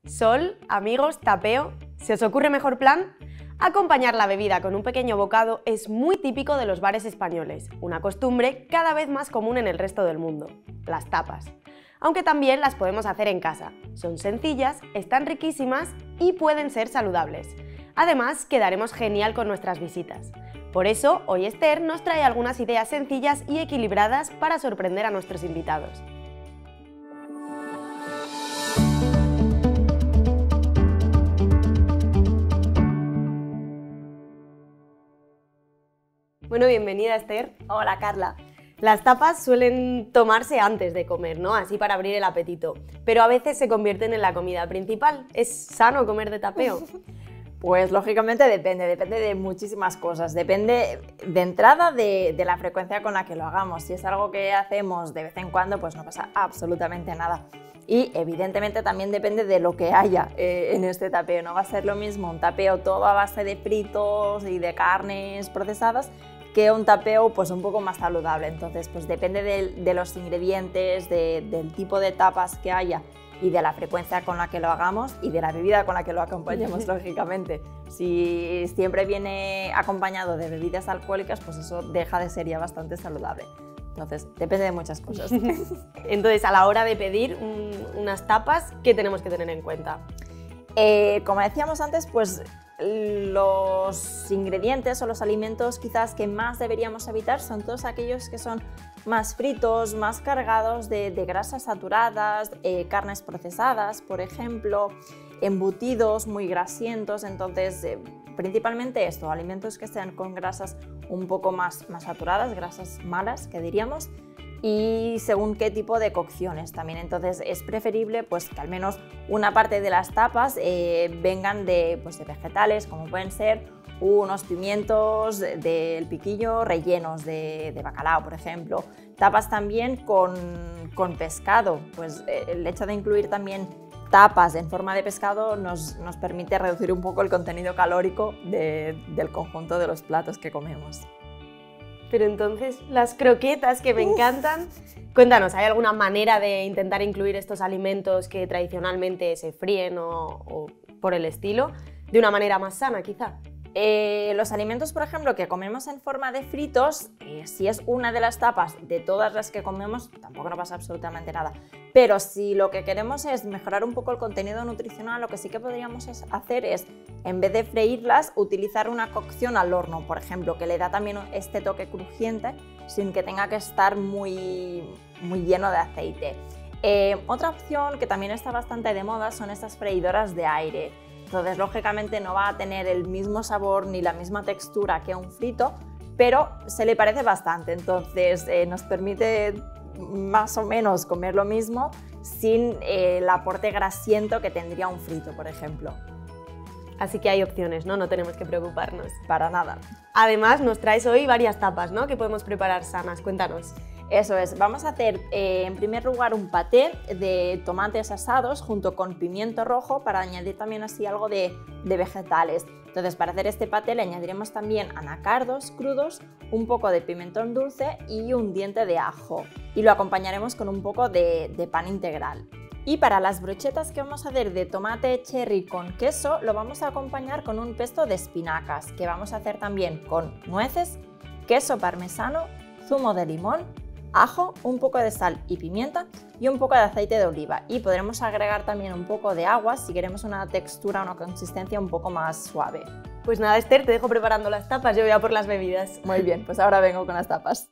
Sol, amigos, tapeo. ¿Se os ocurre mejor plan? Acompañar la bebida con un pequeño bocado es muy típico de los bares españoles, una costumbre cada vez más común en el resto del mundo, las tapas. Aunque también las podemos hacer en casa. Son sencillas, están riquísimas y pueden ser saludables. Además, quedaremos genial con nuestras visitas. Por eso, hoy Esther nos trae algunas ideas sencillas y equilibradas para sorprender a nuestros invitados. Bueno, bienvenida Esther. Hola Carla. Las tapas suelen tomarse antes de comer, ¿no? Así para abrir el apetito, pero a veces se convierten en la comida principal. ¿Es sano comer de tapeo? Pues lógicamente depende de muchísimas cosas. Depende de entrada de la frecuencia con la que lo hagamos. Si es algo que hacemos de vez en cuando, pues no pasa absolutamente nada. Y evidentemente también depende de lo que haya en este tapeo. No va a ser lo mismo un tapeo todo a base de fritos y de carnes procesadas que un tapeo pues un poco más saludable. Entonces pues depende de los ingredientes, del tipo de tapas que haya y de la frecuencia con la que lo hagamos y de la bebida con la que lo acompañemos, lógicamente. Si siempre viene acompañado de bebidas alcohólicas, pues eso deja de ser ya bastante saludable. Entonces, depende de muchas cosas. Entonces, a la hora de pedir unas tapas, ¿qué tenemos que tener en cuenta? Como decíamos antes, pues los ingredientes o los alimentos quizás que más deberíamos evitar son todos aquellos que son más fritos, más cargados de grasas saturadas, carnes procesadas, por ejemplo, embutidos muy grasientos. Entonces, principalmente esto, alimentos que sean con grasas un poco más saturadas, grasas malas, que diríamos, y según qué tipo de cocciones también. Entonces es preferible pues, que al menos una parte de las tapas vengan de vegetales, como pueden ser unos pimientos del piquillo rellenos de bacalao, por ejemplo. Tapas también con pescado, pues el hecho de incluir también tapas en forma de pescado nos permite reducir un poco el contenido calórico del conjunto de los platos que comemos. Pero entonces, las croquetas que me encantan, cuéntanos, ¿hay alguna manera de intentar incluir estos alimentos que tradicionalmente se fríen o por el estilo, de una manera más sana quizá? Los alimentos, por ejemplo, que comemos en forma de fritos, si es una de las tapas de todas las que comemos, tampoco nos pasa absolutamente nada. Pero si lo que queremos es mejorar un poco el contenido nutricional, lo que sí que podríamos hacer es, en vez de freírlas, utilizar una cocción al horno, por ejemplo, que le da también este toque crujiente, sin que tenga que estar muy lleno de aceite. Otra opción que también está bastante de moda son estas freidoras de aire. Entonces, lógicamente no va a tener el mismo sabor ni la misma textura que un frito, pero se le parece bastante. Entonces, nos permite más o menos comer lo mismo sin el aporte grasiento que tendría un frito, por ejemplo. Así que hay opciones, ¿no? No tenemos que preocuparnos. Para nada. Además, nos traes hoy varias tapas, ¿no? Que podemos preparar sanas. Cuéntanos. Eso es, vamos a hacer en primer lugar un paté de tomates asados junto con pimiento rojo para añadir también así algo de vegetales. Entonces, para hacer este paté le añadiremos también anacardos crudos, un poco de pimentón dulce y un diente de ajo. Y lo acompañaremos con un poco de pan integral. Y para las brochetas que vamos a hacer de tomate cherry con queso, lo vamos a acompañar con un pesto de espinacas, que vamos a hacer también con nueces, queso parmesano, zumo de limón, ajo, un poco de sal y pimienta y un poco de aceite de oliva. Y podremos agregar también un poco de agua si queremos una textura, una consistencia un poco más suave. Pues nada, Esther, te dejo preparando las tapas, yo voy a por las bebidas. Muy bien, pues ahora vengo con las tapas.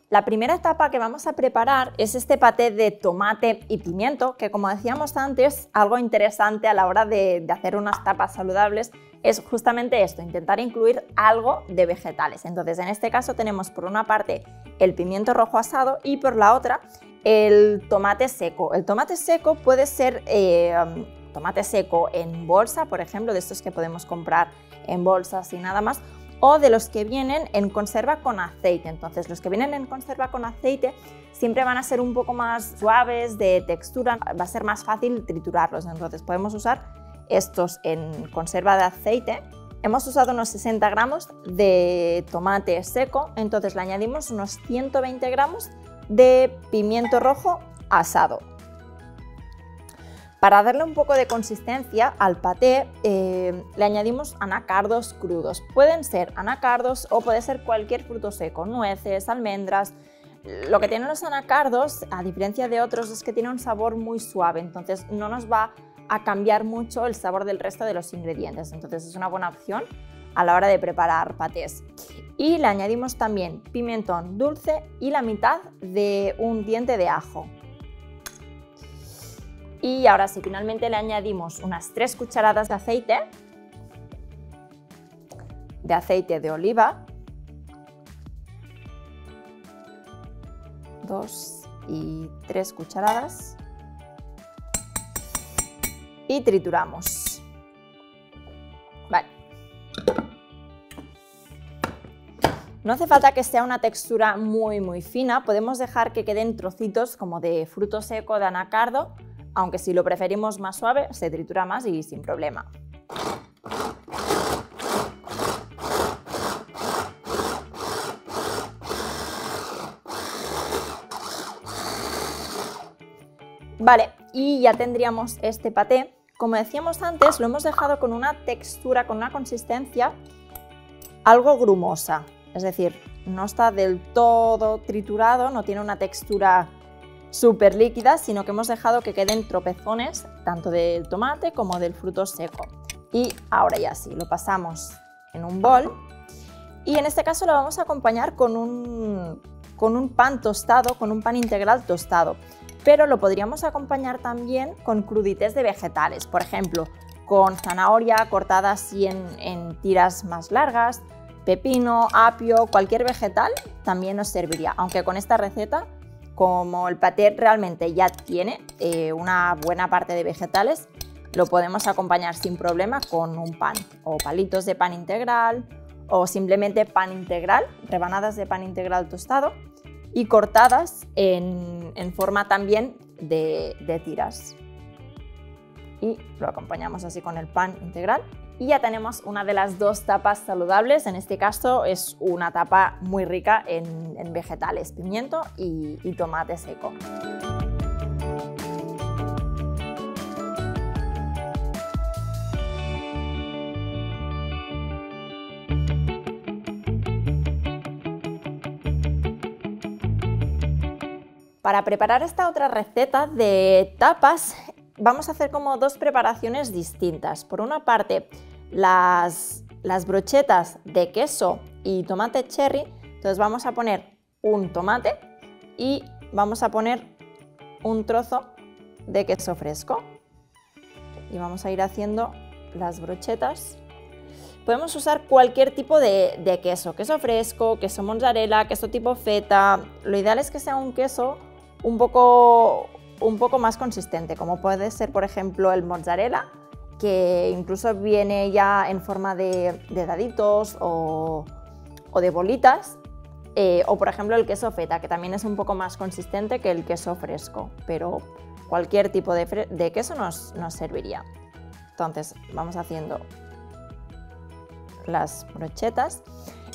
La primera etapa que vamos a preparar es este paté de tomate y pimiento, que como decíamos antes, algo interesante a la hora de hacer unas tapas saludables es justamente esto, intentar incluir algo de vegetales. Entonces, en este caso tenemos por una parte el pimiento rojo asado y por la otra el tomate seco. El tomate seco puede ser tomate seco en bolsa, por ejemplo, de estos que podemos comprar en bolsas y nada más, o de los que vienen en conserva con aceite. Entonces, los que vienen en conserva con aceite siempre van a ser un poco más suaves de textura, va a ser más fácil triturarlos. Entonces, podemos usar estos en conserva de aceite. Hemos usado unos 60 gramos de tomate seco, entonces le añadimos unos 120 gramos de pimiento rojo asado. Para darle un poco de consistencia al paté, le añadimos anacardos crudos. Pueden ser anacardos o puede ser cualquier fruto seco, nueces, almendras. Lo que tienen los anacardos, a diferencia de otros, es que tiene un sabor muy suave, entonces no nos va a cambiar mucho el sabor del resto de los ingredientes. Entonces es una buena opción a la hora de preparar patés. Y le añadimos también pimentón dulce y la mitad de un diente de ajo. Y ahora sí, finalmente le añadimos unas 3 cucharadas de aceite de oliva, 2 y 3 cucharadas, y trituramos. Vale. No hace falta que sea una textura muy fina, podemos dejar que queden trocitos como de fruto seco, de anacardo, aunque si lo preferimos más suave se tritura más y sin problema. Vale, y ya tendríamos este paté. Como decíamos antes, lo hemos dejado con una textura, con una consistencia algo grumosa, es decir, no está del todo triturado, no tiene una textura súper líquida, sino que hemos dejado que queden tropezones tanto del tomate como del fruto seco. Y ahora ya sí, lo pasamos en un bol y en este caso lo vamos a acompañar con un pan tostado, con un pan integral tostado, pero lo podríamos acompañar también con crudités de vegetales, por ejemplo, con zanahoria cortada así en tiras más largas, pepino, apio, cualquier vegetal también nos serviría, aunque con esta receta, como el paté realmente ya tiene una buena parte de vegetales, lo podemos acompañar sin problema con un pan o palitos de pan integral o simplemente pan integral, rebanadas de pan integral tostado y cortadas en forma también de tiras. Y lo acompañamos así con el pan integral. Y ya tenemos una de las 2 tapas saludables, en este caso es una tapa muy rica en vegetales, pimiento y tomate seco. Para preparar esta otra receta de tapas, vamos a hacer como 2 preparaciones distintas. Por una parte, las brochetas de queso y tomate cherry, entonces vamos a poner un tomate y vamos a poner un trozo de queso fresco y vamos a ir haciendo las brochetas. Podemos usar cualquier tipo de queso, queso fresco, queso mozzarella, queso tipo feta. Lo ideal es que sea un queso un poco más consistente, como puede ser por ejemplo el mozzarella, que incluso viene ya en forma de daditos o de bolitas, o por ejemplo el queso feta, que también es un poco más consistente que el queso fresco, pero cualquier tipo de queso nos serviría. Entonces vamos haciendo las brochetas.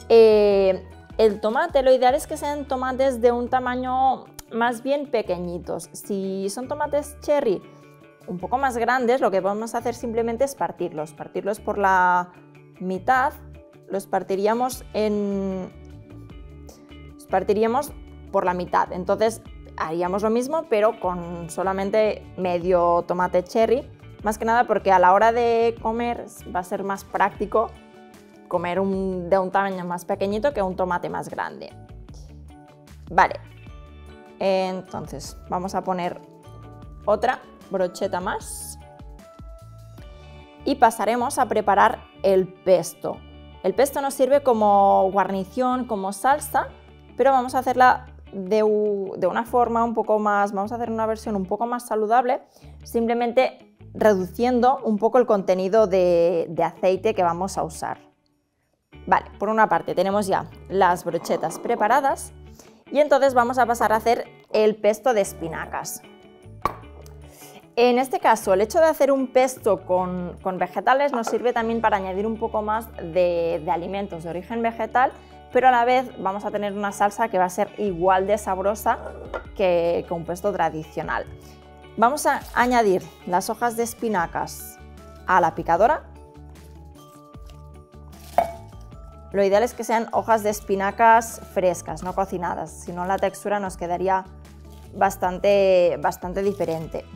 El tomate, lo ideal es que sean tomates de un tamaño más bien pequeñitos. Si son tomates cherry un poco más grandes, lo que vamos a hacer simplemente es partirlos por la mitad, los partiríamos por la mitad. Entonces haríamos lo mismo pero con solamente medio tomate cherry, más que nada porque a la hora de comer va a ser más práctico comer de un tamaño más pequeñito que un tomate más grande. Vale, entonces vamos a poner otra brocheta más y pasaremos a preparar el pesto. El pesto nos sirve como guarnición, como salsa, pero vamos a hacerla de una forma un poco más, vamos a hacer una versión un poco más saludable, simplemente reduciendo un poco el contenido de aceite que vamos a usar. Vale, por una parte tenemos ya las brochetas preparadas y entonces vamos a pasar a hacer el pesto de espinacas. En este caso, el hecho de hacer un pesto con vegetales nos sirve también para añadir un poco más de alimentos de origen vegetal, pero a la vez vamos a tener una salsa que va a ser igual de sabrosa que un pesto tradicional. Vamos a añadir las hojas de espinacas a la picadora. Lo ideal es que sean hojas de espinacas frescas, no cocinadas, si no la textura nos quedaría bastante diferente.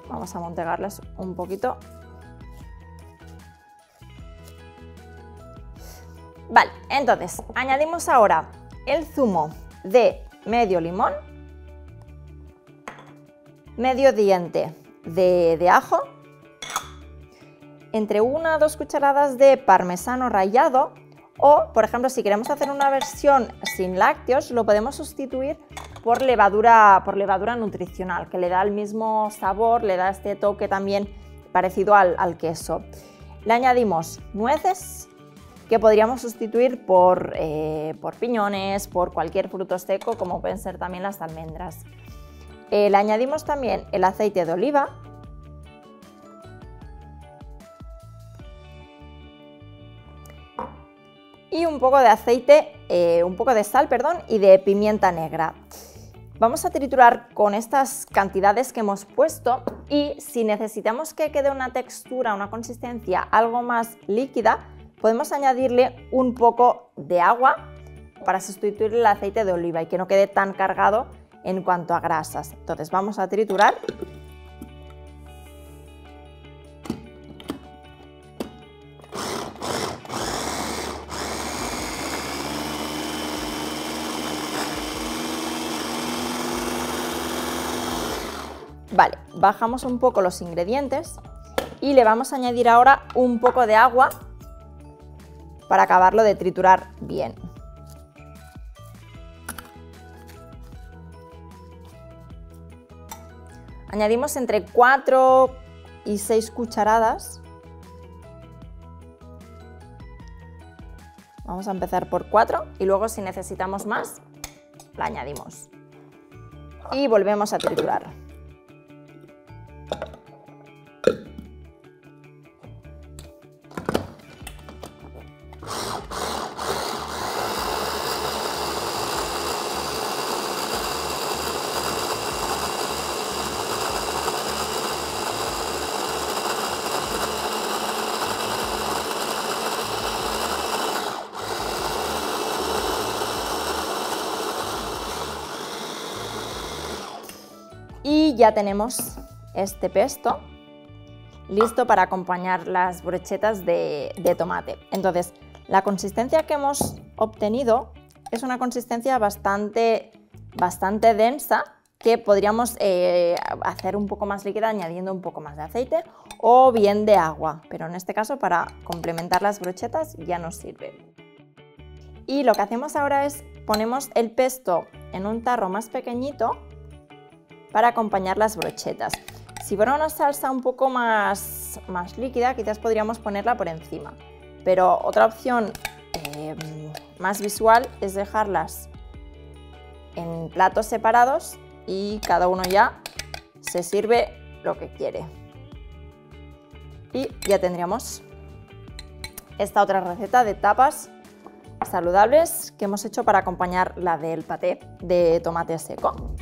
Vamos a amontegarlas un poquito. Vale, entonces añadimos ahora el zumo de medio limón, medio diente de ajo, entre 1 a 2 cucharadas de parmesano rallado, o, por ejemplo, si queremos hacer una versión sin lácteos, lo podemos sustituir por levadura nutricional, que le da el mismo sabor, le da este toque también parecido al queso. Le añadimos nueces, que podríamos sustituir por piñones, por cualquier fruto seco, como pueden ser también las almendras. Le añadimos también el aceite de oliva, y un poco de aceite, un poco de sal, perdón, y de pimienta negra. Vamos a triturar con estas cantidades que hemos puesto, y si necesitamos que quede una textura, una consistencia algo más líquida, podemos añadirle un poco de agua para sustituir el aceite de oliva y que no quede tan cargado en cuanto a grasas. Entonces vamos a triturar. Vale, bajamos un poco los ingredientes y le vamos a añadir ahora un poco de agua para acabarlo de triturar bien. Añadimos entre 4 y 6 cucharadas. Vamos a empezar por 4 y luego, si necesitamos más, la añadimos. Y volvemos a triturar. Y ya tenemos este pesto listo para acompañar las brochetas de tomate. Entonces, la consistencia que hemos obtenido es una consistencia bastante densa, que podríamos hacer un poco más líquida añadiendo un poco más de aceite o bien de agua, pero en este caso para complementar las brochetas ya nos sirve. Y lo que hacemos ahora es ponemos el pesto en un tarro más pequeñito para acompañar las brochetas. Si fuera una salsa un poco más líquida, quizás podríamos ponerla por encima, pero otra opción más visual es dejarlas en platos separados y cada uno ya se sirve lo que quiere. Y ya tendríamos esta otra receta de tapas saludables que hemos hecho para acompañar la del paté de tomate seco.